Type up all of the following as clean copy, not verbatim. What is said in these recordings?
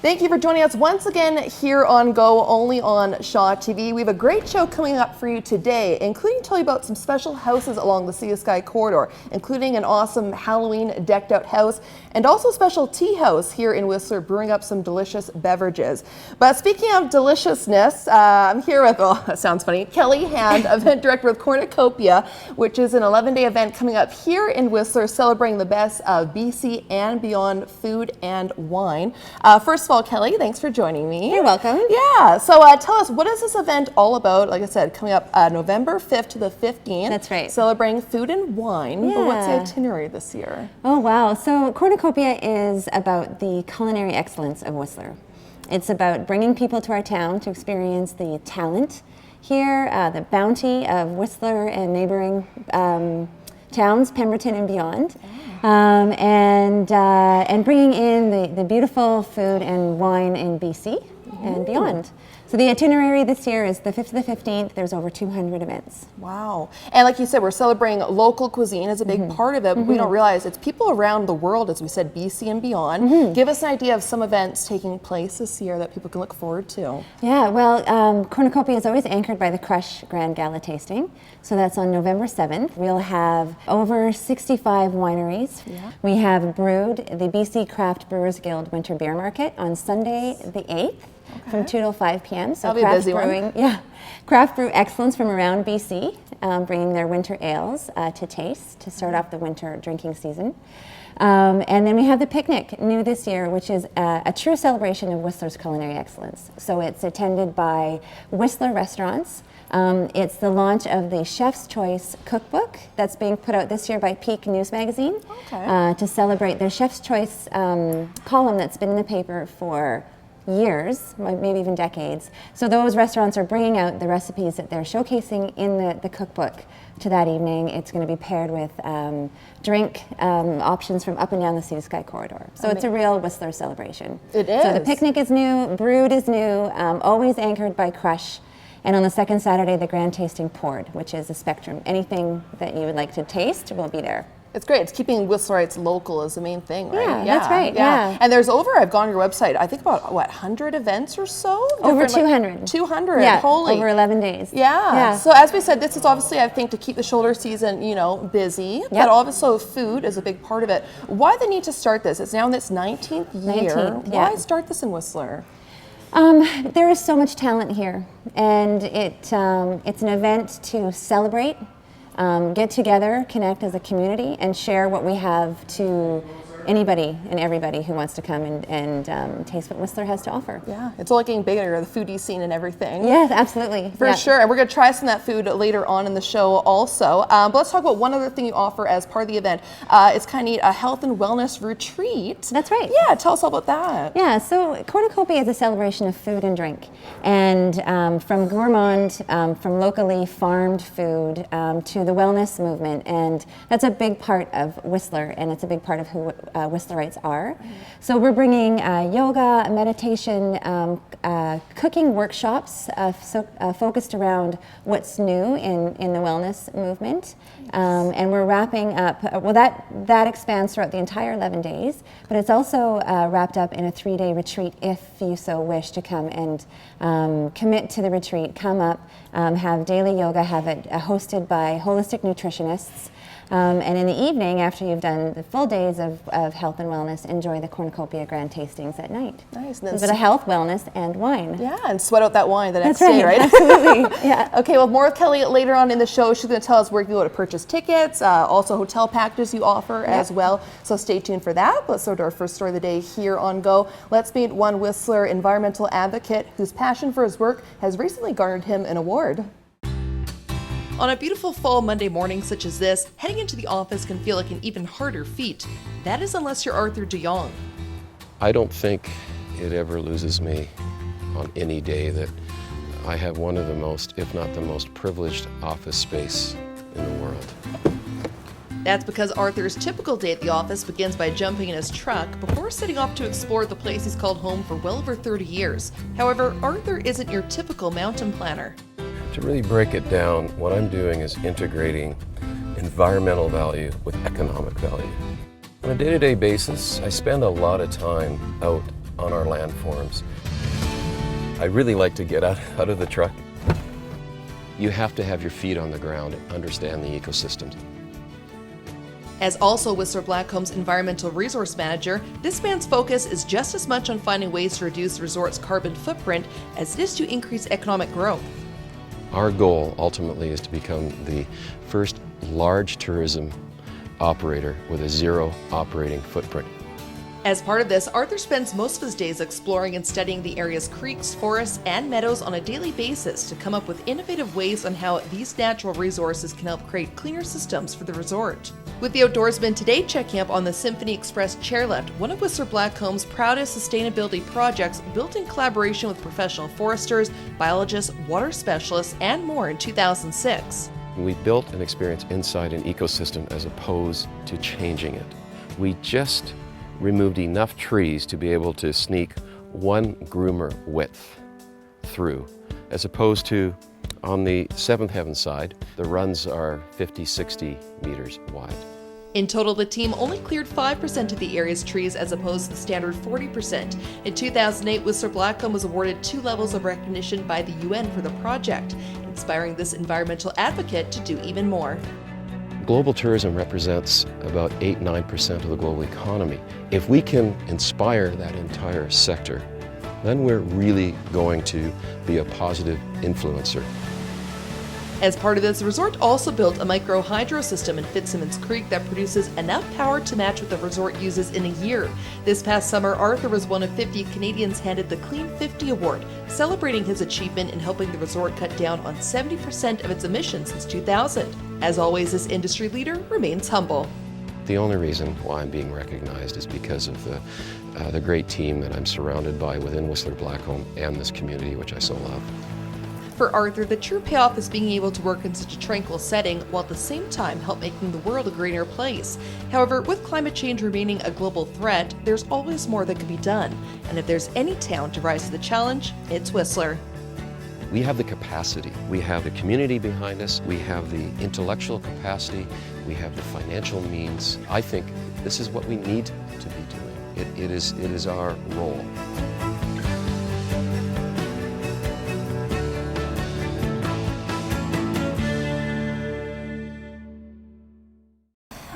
Thank you for joining us once again here on Go, only on Shaw TV. We have a great show coming up for you today, including tell you about some special houses along the Sea to Sky corridor, including an awesome Halloween decked out house and also special Teahouse here in Whistler brewing up some delicious beverages. But speaking of deliciousness, I'm here with, oh, that sounds funny, Kelly Hand, event director with Cornucopia, which is an 11-day event coming up here in Whistler celebrating the best of BC and beyond food and wine. First of all, Kelly, thanks for joining me. You're welcome. Yeah, so tell us, what is this event all about? Like I said, coming up November 5th to the 15th. That's right. Celebrating food and wine. Yeah. But what's the itinerary this year? Oh, wow. So Cornucopia is about the culinary excellence of Whistler. It's about bringing people to our town to experience the talent here, the bounty of Whistler and neighboring towns, Pemberton and beyond. And bringing in the beautiful food and wine in BC and beyond. So the itinerary this year is the 5th to the 15th. There's over 200 events. Wow. And like you said, we're celebrating local cuisine as a big part of it, but we don't realize it's people around the world, as we said, BC and beyond. Give us an idea of some events taking place this year that people can look forward to. Yeah, well, Cornucopia is always anchored by the Crush Grand Gala Tasting. So that's on November 7th. We'll have over 65 wineries. Yeah. We have brewed the BC Craft Brewers Guild Winter Beer Market on Sunday the 8th. Okay. From 2 till 5 p.m. So that'll be a busy brewing, one. Yeah, craft brew excellence from around BC, bringing their winter ales to taste to start off the winter drinking season. And then we have the picnic, new this year, which is a true celebration of Whistler's culinary excellence. So it's attended by Whistler restaurants. It's the launch of the Chef's Choice cookbook that's being put out this year by Peak News Magazine to celebrate their Chef's Choice column that's been in the paper for years, maybe even decades. So those restaurants are bringing out the recipes that they're showcasing in the cookbook to that evening. It's going to be paired with drink options from up and down the Sea to Sky corridor. So it's a real Whistler celebration. It is. So the picnic is new, brewed is new, always anchored by Crush. And on the second Saturday, the Grand Tasting Poured, which is a spectrum. Anything that you would like to taste will be there. It's great. It's keeping Whistlerites local is the main thing, right? Yeah, that's right. Yeah. And there's I've gone on your website, I think about, 100 events or so? Over 200. Like 200, yeah, holy. over 11 days. Yeah. So as we said, this is obviously, I think, to keep the shoulder season, busy, but also food is a big part of it. Why the need to start this? It's now in its 19th year. 19th, Why start this in Whistler? There is so much talent here, and it's an event to celebrate, get together, connect as a community, and share what we have to anybody and everybody who wants to come and taste what Whistler has to offer. Yeah, it's all getting bigger, the foodie scene and everything. Yes, absolutely. For sure, and we're going to try some of that food later on in the show also. But let's talk about one other thing you offer as part of the event. It's kind of neat, a health and wellness retreat. That's right. Yeah, tell us all about that. Yeah, so Cornucopia is a celebration of food and drink. And from gourmand, from locally farmed food to the wellness movement. And that's a big part of Whistler, and it's a big part of who Whistlerites are. So we're bringing yoga, meditation, cooking workshops focused around what's new in the wellness movement. And we're wrapping up, that expands throughout the entire 11 days, but it's also wrapped up in a 3-day retreat if you so wish to come and commit to the retreat, come up, have daily yoga, have it hosted by holistic nutritionists. And in the evening, after you've done the full days of health and wellness, enjoy the Cornucopia Grand Tastings at night. Nice. A bit of health, wellness, and wine. Yeah, and sweat out that wine the next That's day, right? Absolutely. Yeah. Okay, well, more with Kelly later on in the show. She's going to tell us where you can go to purchase tickets, also hotel packages you offer as well. So stay tuned for that. Let's go to our first story of the day here on Go. Let's meet one Whistler environmental advocate whose passion for his work has recently garnered him an award. On a beautiful fall Monday morning such as this, heading into the office can feel like an even harder feat. That is unless you're Arthur DeYoung. I don't think it ever loses me on any day that I have one of the most, if not the most privileged office space in the world. That's because Arthur's typical day at the office begins by jumping in his truck before setting off to explore the place he's called home for well over 30 years. However, Arthur isn't your typical mountain planner. To really break it down, what I'm doing is integrating environmental value with economic value. On a day-to-day basis, I spend a lot of time out on our landforms. I really like to get out of the truck. You have to have your feet on the ground and understand the ecosystems. As also Whistler Blackcomb's environmental resource manager, this man's focus is just as much on finding ways to reduce the resort's carbon footprint as it is to increase economic growth. Our goal ultimately is to become the first large tourism operator with a zero operating footprint. As part of this, Arthur spends most of his days exploring and studying the area's creeks, forests, and meadows on a daily basis to come up with innovative ways on how these natural resources can help create cleaner systems for the resort. With the Outdoorsman today checking up on the Symphony Express chairlift, one of Whistler Blackcomb's proudest sustainability projects built in collaboration with professional foresters, biologists, water specialists, and more in 2006. We built an experience inside an ecosystem as opposed to changing it. We just removed enough trees to be able to sneak one groomer width through, as opposed to on the Seventh Heaven side, the runs are 50, 60 meters wide. In total, the team only cleared 5% of the area's trees as opposed to the standard 40%. In 2008, Whistler Blackcomb was awarded 2 levels of recognition by the UN for the project, inspiring this environmental advocate to do even more. Global tourism represents about 8-9% of the global economy. If we can inspire that entire sector, then we're really going to be a positive influencer. As part of this, the resort also built a micro hydro system in Fitzsimmons Creek that produces enough power to match what the resort uses in a year. This past summer, Arthur was one of 50 Canadians handed the Clean 50 Award, celebrating his achievement in helping the resort cut down on 70% of its emissions since 2000. As always, this industry leader remains humble. The only reason why I'm being recognized is because of the great team that I'm surrounded by within Whistler Blackcomb and this community, which I so love. For Arthur, the true payoff is being able to work in such a tranquil setting while at the same time help making the world a greener place. However, with climate change remaining a global threat, there's always more that can be done. And if there's any town to rise to the challenge, it's Whistler. We have the capacity, we have the community behind us, we have the intellectual capacity, we have the financial means. I think this is what we need to be doing. It is our role.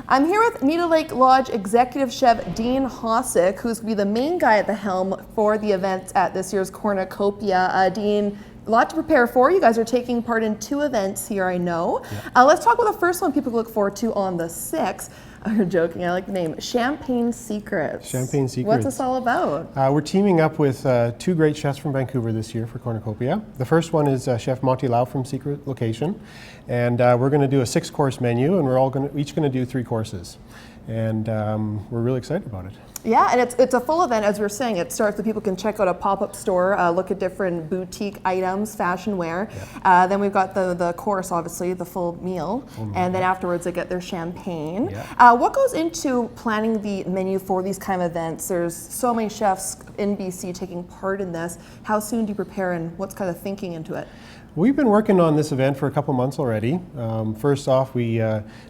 I'm here with Nita Lake Lodge Executive Chef Dean Hosick, who's going to be the main guy at the helm for the events at this year's Cornucopia. Dean, a lot to prepare for. You guys are taking part in 2 events here, I know. Yeah. Let's talk about the first one people look forward to on the 6th. I'm joking, I like the name. Champagne Secrets. Champagne Secrets. What's this all about? We're teaming up with 2 great chefs from Vancouver this year for Cornucopia. The first one is Chef Monty Lau from Secret Location. And we're going to do a 6-course menu, and we're all each going to do 3 courses. And we're really excited about it. Yeah, and it's a full event, as we were saying. It starts that people can check out a pop-up store, look at different boutique items, fashion wear. Yeah. Then we've got the course, obviously, the full meal. And then afterwards they get their champagne. Yeah. What goes into planning the menu for these kind of events? There's so many chefs in BC taking part in this. How soon do you prepare, and what's kind of thinking into it? We've been working on this event for a couple months already. First off, we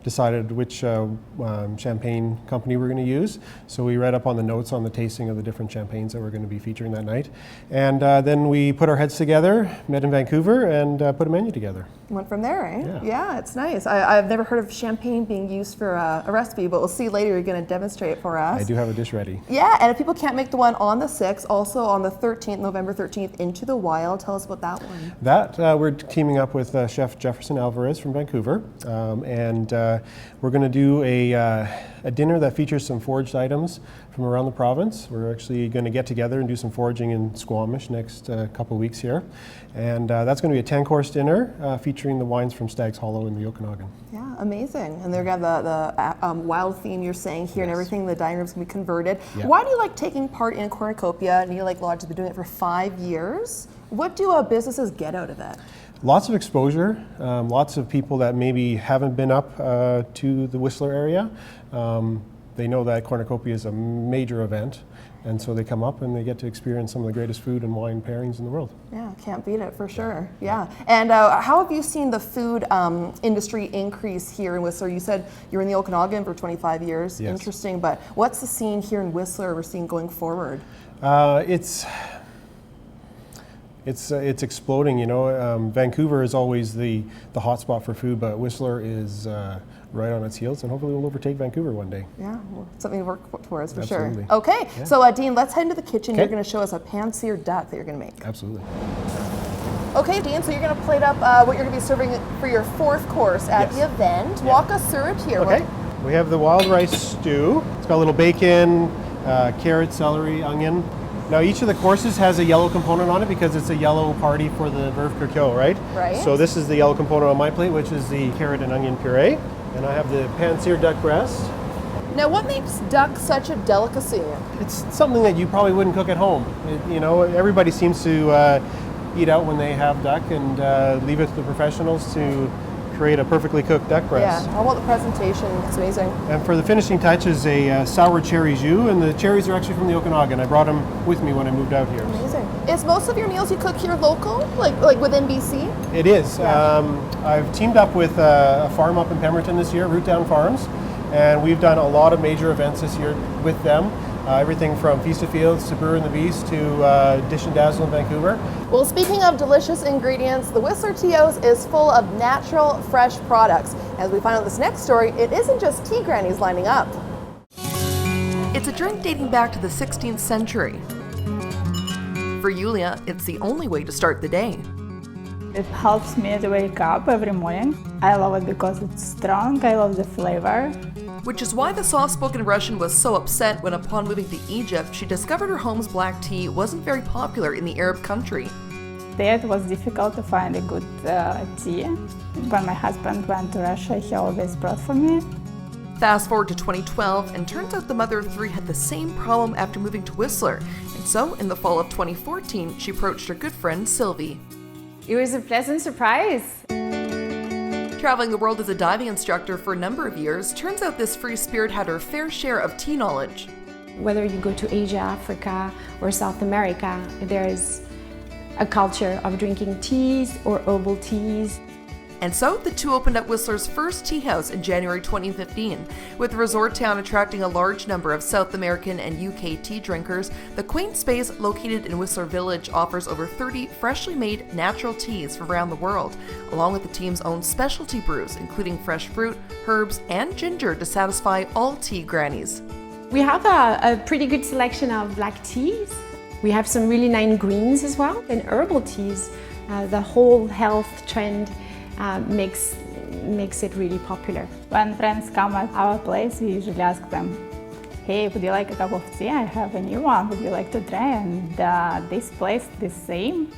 decided which champagne company we're going to use. So we read up on the notes on the tasting of the different champagnes that we're going to be featuring that night. And then we put our heads together, met in Vancouver, and put a menu together. Went from there, right? Yeah, it's nice. I've never heard of champagne being used for a recipe, but we'll see later. You're going to demonstrate it for us. I do have a dish ready. Yeah, and if people can't make the one on the 6th, also on the 13th, November 13th, Into the Wild. Tell us about that one. That we're teaming up with Chef Jefferson Alvarez from Vancouver, and we're going to do a dinner that features some foraged items from around the province. We're actually going to get together and do some foraging in Squamish next couple weeks here, and that's going to be a 10-course dinner featuring the wines from Stag's Hollow in the Okanagan. Yeah, amazing. And they're going to have the wild theme you're saying here, yes. And everything. The dining room's going to be converted. Yeah. Why do you like taking part in Cornucopia? Nita Lake Lodge has been doing it for 5 years. What do businesses get out of it? Lots of exposure, lots of people that maybe haven't been up to the Whistler area. They know that Cornucopia is a major event, and so they come up and they get to experience some of the greatest food and wine pairings in the world. Yeah, can't beat it for sure. Yeah. And how have you seen the food industry increase here in Whistler? You said you were in the Okanagan for 25 years. Yes. Interesting, but what's the scene here in Whistler we're seeing going forward? It's exploding, you know. Vancouver is always the hot spot for food, but Whistler is right on its heels, and hopefully we'll overtake Vancouver one day. Yeah, well, something to work towards for Absolutely. sure. Okay, Yeah. so Dean, let's head into the kitchen. Okay. You're going to show us a pan-seared duck that you're going to make. Absolutely. Okay, Dean, so you're going to plate up what you're going to be serving for your fourth course at Yes. the event. Yeah. Walk us through it here. Okay. We have the wild rice stew. It's got a little bacon, carrot, celery, onion. Now each of the courses has a yellow component on it because it's a yellow party for the Veuve Clicquot, right? Right. So this is the yellow component on my plate, which is the carrot and onion puree. And I have the pan-seared duck breast. Now, what makes duck such a delicacy? It's something that you probably wouldn't cook at home. You know, everybody seems to eat out when they have duck and leave it to the professionals to create a perfectly cooked duck breast. Yeah, how about the presentation? It's amazing. And for the finishing touch is a sour cherry jus, and the cherries are actually from the Okanagan. I brought them with me when I moved out here. Amazing. Is most of your meals you cook here local, like within BC? It is. Yeah. I've teamed up with a farm up in Pemberton this year, Root Down Farms, and we've done a lot of major events this year with them. Everything from Feast of Fields to Brewer and the Beast to Dish and Dazzle in Vancouver. Well, speaking of delicious ingredients, the Whistler Teahouse is full of natural, fresh products. As we find out this next story, it isn't just tea grannies lining up. It's a drink dating back to the 16th century. For Yulia, it's the only way to start the day. It helps me to wake up every morning. I love it because it's strong, I love the flavor. Which is why the soft-spoken Russian was so upset when, upon moving to Egypt, she discovered her home's black tea wasn't very popular in the Arab country. There it was difficult to find a good tea. When my husband went to Russia, he always brought for me. Fast forward to 2012, and turns out the mother of three had the same problem after moving to Whistler. And so, in the fall of 2014, she approached her good friend Sylvie. It was a pleasant surprise. Traveling the world as a diving instructor for a number of years, turns out this free spirit had her fair share of tea knowledge. Whether you go to Asia, Africa, or South America, there is a culture of drinking teas or herbal teas. And so, the two opened up Whistler's first tea house in January 2015. With the resort town attracting a large number of South American and UK tea drinkers, the quaint space located in Whistler Village offers over 30 freshly made natural teas from around the world, along with the team's own specialty brews, including fresh fruit, herbs, and ginger to satisfy all tea grannies. We have a pretty good selection of black teas. We have some really nice greens as well, and herbal teas. The whole health trend makes it really popular. When friends come at our place, we usually ask them, hey, would you like a cup of tea? I have a new one. Would you like to try? And this place, the same.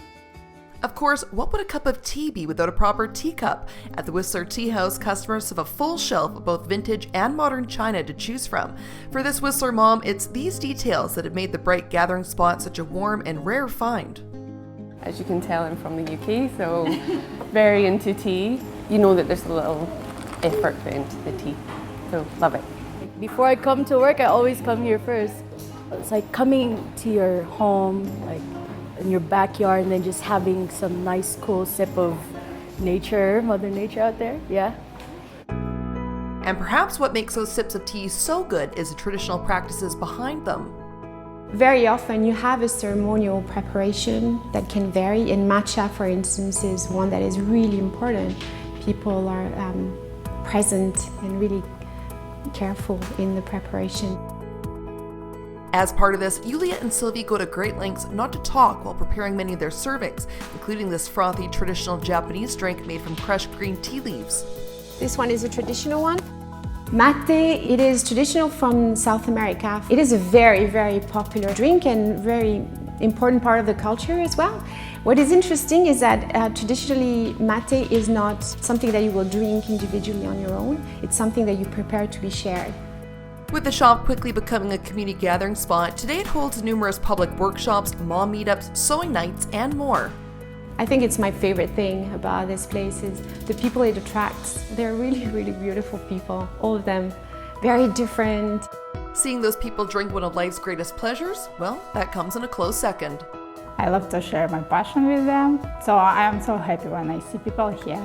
Of course, what would a cup of tea be without a proper teacup? At the Whistler Tea House, customers have a full shelf of both vintage and modern china to choose from. For this Whistler mom, it's these details that have made the bright gathering spot such a warm and rare find. As you can tell, I'm from the UK, so very into tea. You know that there's a little effort put into the tea, so love it. Before I come to work, I always come here first. It's like coming to your home, like in your backyard, and then just having some nice, cool sip of nature, Mother Nature out there, yeah. And perhaps what makes those sips of tea so good is the traditional practices behind them. Very often you have a ceremonial preparation that can vary. In matcha, for instance, is one that is really important. People are present and really careful in the preparation. As part of this, Yulia and Sylvie go to great lengths not to talk while preparing many of their servings, including this frothy traditional Japanese drink made from crushed green tea leaves. This one is a traditional one. Mate, it is traditional from South America. It is a very, very popular drink and very important part of the culture as well. What is interesting is that traditionally mate is not something that you will drink individually on your own. It's something that you prepare to be shared. With the shop quickly becoming a community gathering spot, today it holds numerous public workshops, mom meetups, sewing nights, and more. I think it's my favorite thing about this place is the people it attracts. They're really, really beautiful people, all of them, very different. Seeing those people drink one of life's greatest pleasures, well, that comes in a close second. I love to share my passion with them, so I am so happy when I see people here.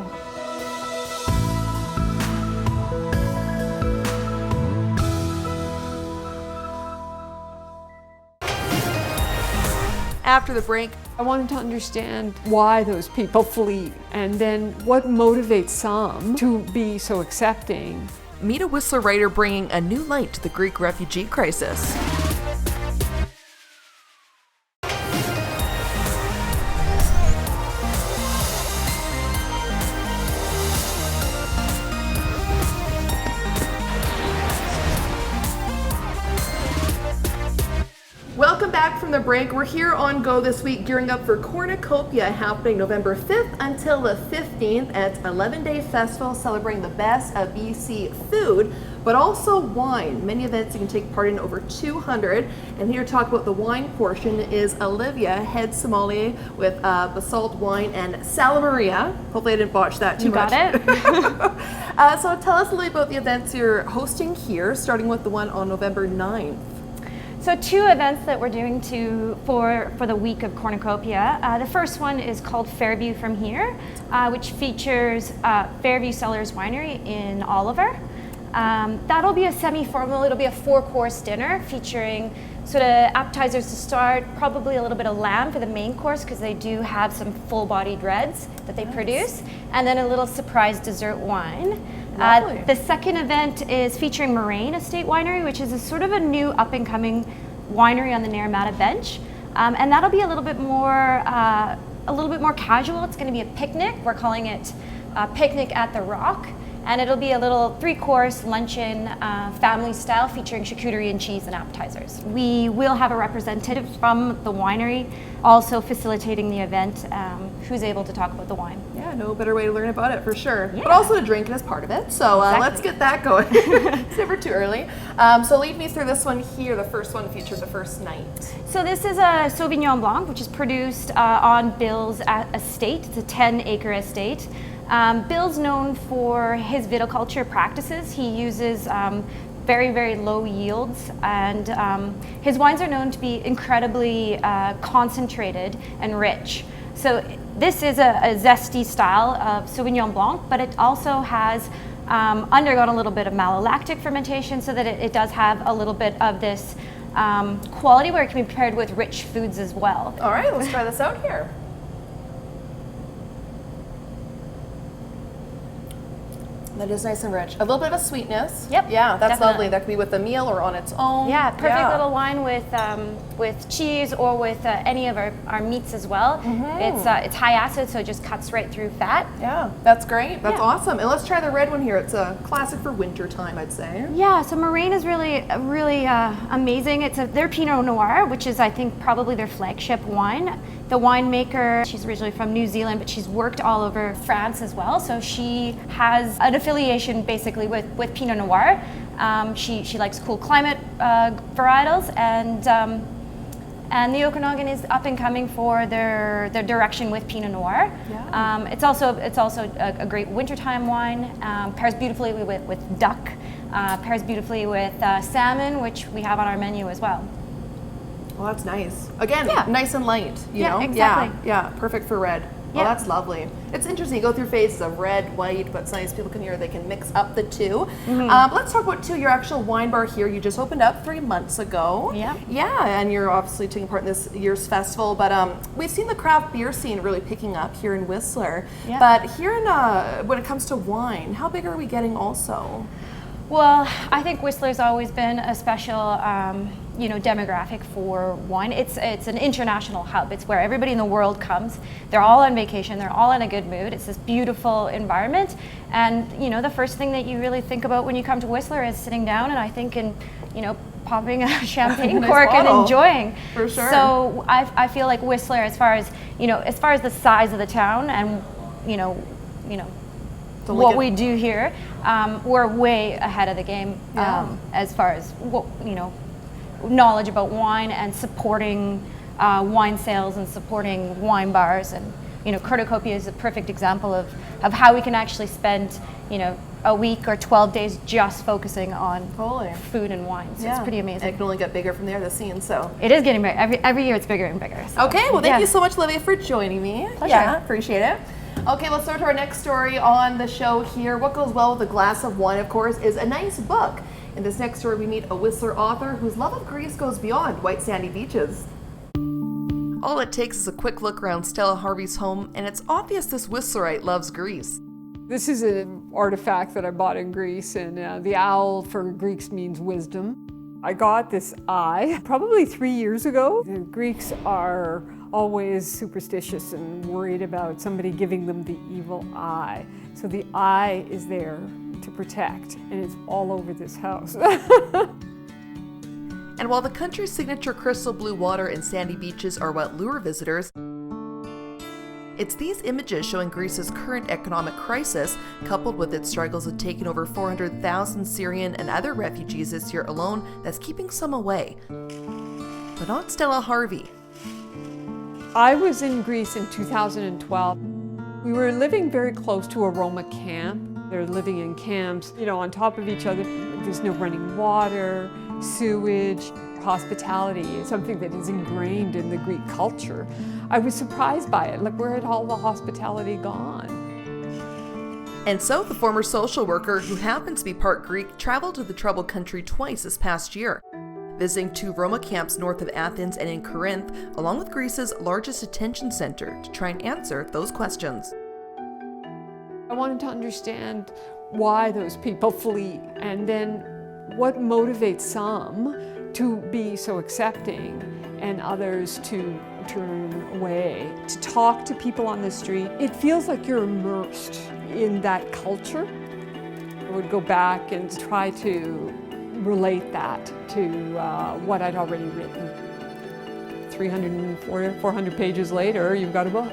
after the break. I wanted to understand why those people flee and then what motivates some to be so accepting. Meet a Whistler writer bringing a new light to the Greek refugee crisis. Welcome back from the break. We're here on Go this week gearing up for Cornucopia, happening November 5th until the 15th. It's an 11-day festival celebrating the best of BC food, but also wine. Many events you can take part in, over 200. And here to talk about the wine portion is Olivia, head sommelier with Basalt Wine and Salamaria. Hopefully I didn't botch that too much. You got it. So tell us a little bit about the events you're hosting here, starting with the one on November 9th. So 2 events that we're doing for the week of Cornucopia. The first one is called Fairview From Here, which features Fairview Cellars Winery in Oliver. That'll be a semi-formal, it'll be a 4-course dinner featuring sort of appetizers to start, probably a little bit of lamb for the main course because they do have some full-bodied reds that they produce, and then a little surprise dessert wine. The second event is featuring Moraine Estate Winery, which is a sort of a new up-and-coming winery on the Naramata Bench, and that'll be a little bit more casual. It's going to be a picnic. We're calling it Picnic at the Rock, and it'll be a little 3-course luncheon, family style, featuring charcuterie and cheese and appetizers. We will have a representative from the winery also facilitating the event, who's able to talk about the wine. Yeah, no better way to learn about it for sure. Yeah. But also to drink it as part of it. So Exactly. let's get that going. It's never too early. So lead me through this one here, the first one featured the first night. So this is a Sauvignon Blanc, which is produced on Bill's estate. It's a 10-acre estate. Bill's known for his viticulture practices. He uses very, very low yields, and his wines are known to be incredibly concentrated and rich. So this is a zesty style of Sauvignon Blanc, but it also has undergone a little bit of malolactic fermentation so that it does have a little bit of this quality where it can be paired with rich foods as well. All right, let's try this out here. That is nice and rich. A little bit of a sweetness. Yep, Yeah, that's definitely. lovely. That could be with a meal or on its own. Yeah, perfect little wine with cheese or with any of our meats as well. It's high acid, so it just cuts right through fat. Yeah, that's great. That's Yeah. awesome. And let's try the red one here. It's a classic for winter time, I'd say. Yeah, so Moraine is really amazing. It's their Pinot Noir, which is I think probably their flagship wine. The winemaker, she's originally from New Zealand, but she's worked all over France as well. So she has an affiliation basically with Pinot Noir. She likes cool climate varietals, and the Okanagan is up and coming for their direction with Pinot Noir. Yeah. It's also a great wintertime wine. Pairs beautifully with duck. Pairs beautifully with salmon, which we have on our menu as well. Well, that's nice. Again, Yeah. nice and light, you know? Exactly. Yeah, perfect for red. Well, Yeah. that's lovely. It's interesting. You go through phases of red, white, but it's nice people can hear they can mix up the two. Let's talk about your actual wine bar here. You just opened up 3 months ago. Yeah. Yeah, and you're obviously taking part in this year's festival. But we've seen the craft beer scene really picking up here in Whistler. Yeah. But here in when it comes to wine, how big are we getting also? Well, I think Whistler's always been a special, demographic for wine. It's an international hub. It's where everybody in the world comes. They're all on vacation. They're all in a good mood. It's this beautiful environment. And, the first thing that you really think about when you come to Whistler is sitting down and I think popping a champagne Nice cork bottle. and enjoying. For sure. So I feel like Whistler, as far as the size of the town and, So what like we do here, we're way ahead of the game as far as knowledge about wine and supporting wine sales and supporting wine bars. And Cornucopia is a perfect example of how we can actually spend a week or 12 days just focusing on food and wine. So it's pretty amazing. It can only get bigger from there, the scene. So it is getting bigger. Every year it's bigger and bigger. So. Okay, well thank you so much, Olivia, for joining me. Pleasure. Yeah, appreciate it. Okay, let's start to our next story on the show here. What goes well with a glass of wine, of course, is a nice book. In this next story, we meet a Whistler author whose love of Greece goes beyond white sandy beaches. All it takes is a quick look around Stella Harvey's home, and it's obvious this Whistlerite loves Greece. This is an artifact that I bought in Greece, and the owl for Greeks means wisdom. I got this eye probably 3 years ago. The Greeks are always superstitious and worried about somebody giving them the evil eye. So the eye is there to protect, and it's all over this house. And while the country's signature crystal blue water and sandy beaches are what lure visitors, it's these images showing Greece's current economic crisis, coupled with its struggles of taking over 400,000 Syrian and other refugees this year alone, that's keeping some away. But not Stella Harvey. I was in Greece in 2012. We were living very close to a Roma camp. They're living in camps, on top of each other. There's no running water, sewage. Hospitality is something that is ingrained in the Greek culture. I was surprised by it. Like, where had all the hospitality gone? And so the former social worker, who happens to be part Greek, traveled to the troubled country twice this past year, visiting 2 Roma camps north of Athens and in Corinth, along with Greece's largest detention center, to try and answer those questions. I wanted to understand why those people flee, and then what motivates some to be so accepting and others to turn away. To talk to people on the street, it feels like you're immersed in that culture. I would go back and try to relate that to what I'd already written. 400 pages later, you've got a book.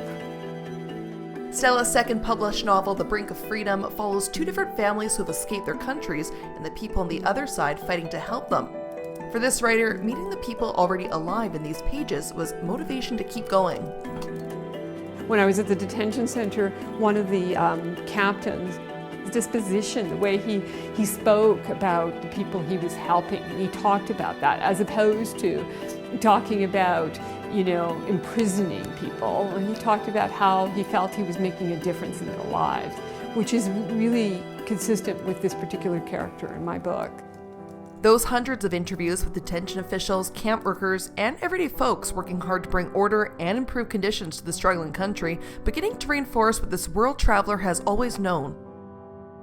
Stella's second published novel, The Brink of Freedom, follows 2 different families who have escaped their countries and the people on the other side fighting to help them. For this writer, meeting the people already alive in these pages was motivation to keep going. When I was at the detention center, one of the captains, his disposition, the way he spoke about the people he was helping, and he talked about that as opposed to talking about, imprisoning people. And he talked about how he felt he was making a difference in their lives, which is really consistent with this particular character in my book. Those hundreds of interviews with detention officials, camp workers, and everyday folks working hard to bring order and improve conditions to the struggling country, beginning to reinforce what this world traveler has always known.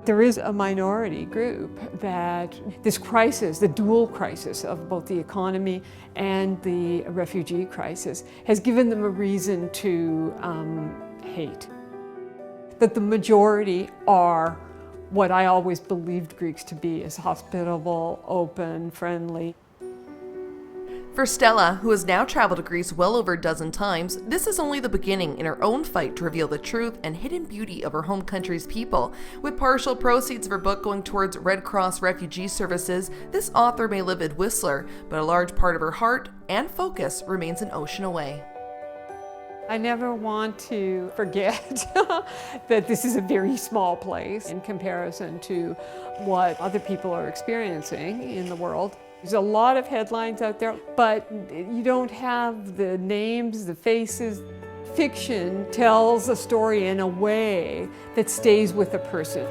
There is a minority group that this crisis, the dual crisis of both the economy and the refugee crisis, has given them a reason to hate. That the majority are what I always believed Greeks to be, as hospitable, open, friendly. For Stella, who has now traveled to Greece well over a dozen times, this is only the beginning in her own fight to reveal the truth and hidden beauty of her home country's people. With partial proceeds of her book going towards Red Cross refugee services, this author may live in Whistler, but a large part of her heart and focus remains an ocean away. I never want to forget that this is a very small place in comparison to what other people are experiencing in the world. There's a lot of headlines out there, but you don't have the names, the faces. Fiction tells a story in a way that stays with a person.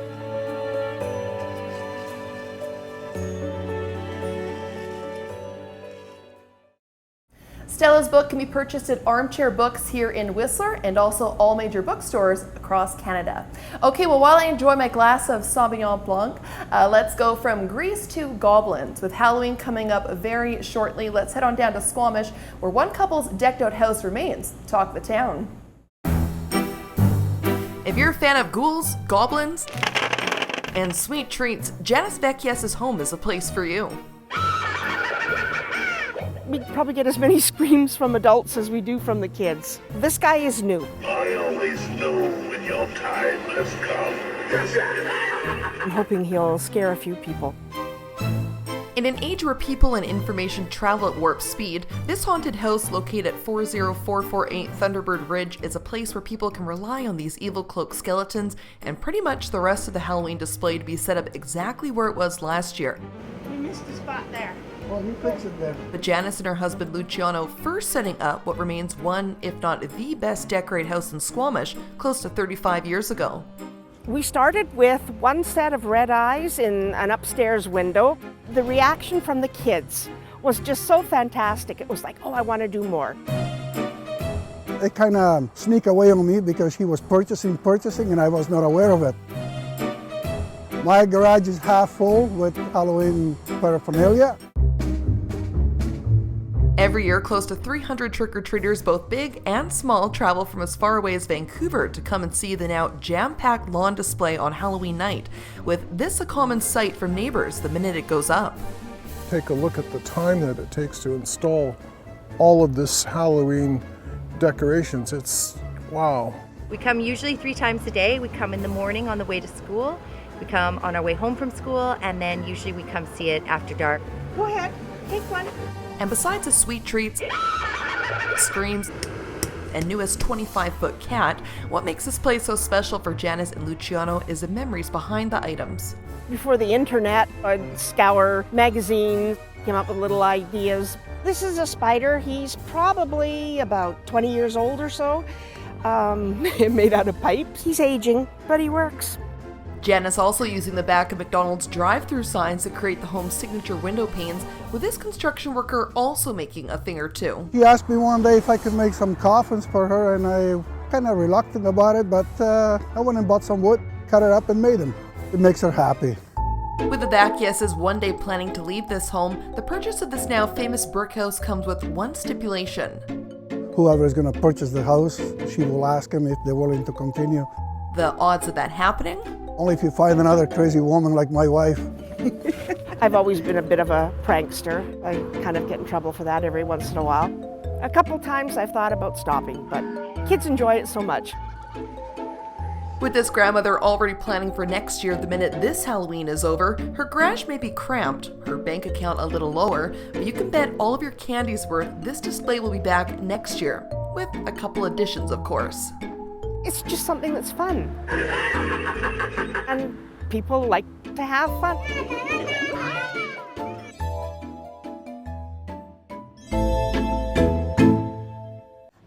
Stella's book can be purchased at Armchair Books here in Whistler and also all major bookstores across Canada. Okay, well, while I enjoy my glass of Sauvignon Blanc, let's go from Greece to goblins. With Halloween coming up very shortly, let's head on down to Squamish, where one couple's decked out house remains talk the town. If you're a fan of ghouls, goblins, and sweet treats, Janice Vecchies's home is a place for you. We probably get as many screams from adults as we do from the kids. This guy is new. I always know when your time has come. I'm hoping he'll scare a few people. In an age where people and information travel at warp speed, this haunted house located at 40448 Thunderbird Ridge is a place where people can rely on these evil cloaked skeletons and pretty much the rest of the Halloween display to be set up exactly where it was last year. We missed a spot there. Well, you fix it then. But Janice and her husband Luciano first setting up what remains one, if not the best decorated house in Squamish, close to 35 years ago. We started with one set of red eyes in an upstairs window. The reaction from the kids was just so fantastic. It was like, oh, I want to do more. it kind of sneaked away on me because he was purchasing, and I was not aware of it. My garage is half full with Halloween paraphernalia. Every year, close to 300 trick-or-treaters, both big and small, travel from as far away as Vancouver to come and see the now jam-packed lawn display on Halloween night, with this a common sight for neighbors the minute it goes up. Take a look at the time that it takes to install all of this Halloween decorations. It's wow. We come usually 3 times a day. We come in the morning on the way to school, we come on our way home from school, and then usually we come see it after dark. Go ahead, take one. And besides the sweet treats, screams, and newest 25-foot cat, what makes this place so special for Janice and Luciano is the memories behind the items. Before the internet, I'd scour magazines, came up with little ideas. This is a spider. He's probably about 20 years old or so, made out of pipes. He's aging, but he works. Janice also using the back of McDonald's drive-through signs to create the home's signature window panes, with this construction worker also making a thing or two. He asked me one day if I could make some coffins for her, and I kind of reluctant about it, but I went and bought some wood, cut it up and made them. It makes her happy. With the Bacchiases one day planning to leave this home, the purchase of this now famous brick house comes with one stipulation. Whoever is going to purchase the house, she will ask him if they're willing to continue. The odds of that happening? Only if you find another crazy woman like my wife. I've always been a bit of a prankster. I kind of get in trouble for that every once in a while. A couple times I've thought about stopping, but kids enjoy it so much. With this grandmother already planning for next year the minute this Halloween is over, her garage may be cramped, her bank account a little lower, but you can bet all of your candy's worth this display will be back next year, with a couple additions of course. It's just something that's fun. And people like to have fun.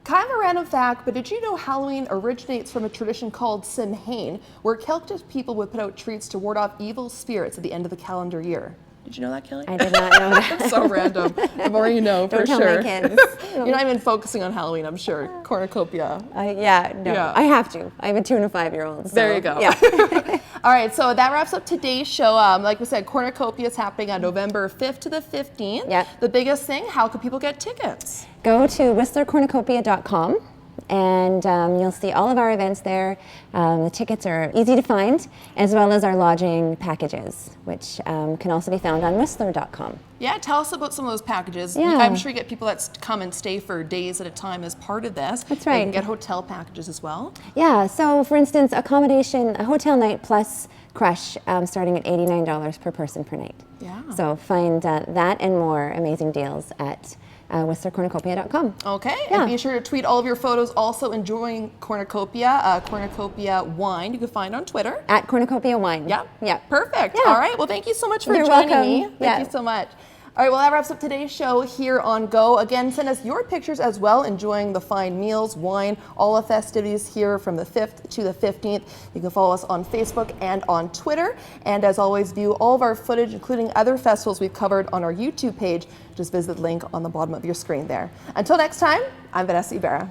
Kind of a random fact, but did you know Halloween originates from a tradition called Samhain, where Celtic people would put out treats to ward off evil spirits at the end of the calendar year? Did you know that, Kelly? I did not know that. So random. The more you know, for Don't tell sure. my kids. You're not even focusing on Halloween, I'm sure. Cornucopia. Yeah. I have to. I have a 2 and a 5-year-old. So, there you go. Yeah. All right, so that wraps up today's show. Like we said, Cornucopia is happening on November 5th to the 15th. Yeah. The biggest thing, how can people get tickets? Go to whistlercornucopia.com. And you'll see all of our events there. The tickets are easy to find, as well as our lodging packages, which can also be found on whistler.com. Yeah, tell us about some of those packages. Yeah. I'm sure you get people that come and stay for days at a time as part of this. That's right. You can get hotel packages as well. Yeah, so for instance, accommodation, a hotel night plus crush starting at $89 per person per night. Yeah. So find that and more amazing deals at whistlercornucopia.com. Okay, Yeah. and be sure to tweet all of your photos also enjoying Cornucopia, Cornucopia Wine, you can find on Twitter. At Cornucopia Wine. Yeah. Perfect. Yeah. All right, well thank you so much for You're joining welcome. me. Thank you so much. All right, well that wraps up today's show here on Go. Again, send us your pictures as well, enjoying the fine meals, wine, all the festivities here from the 5th to the 15th. You can follow us on Facebook and on Twitter. And as always, view all of our footage, including other festivals we've covered on our YouTube page. Just visit the link on the bottom of your screen there. Until next time, I'm Vanessa Ybarra.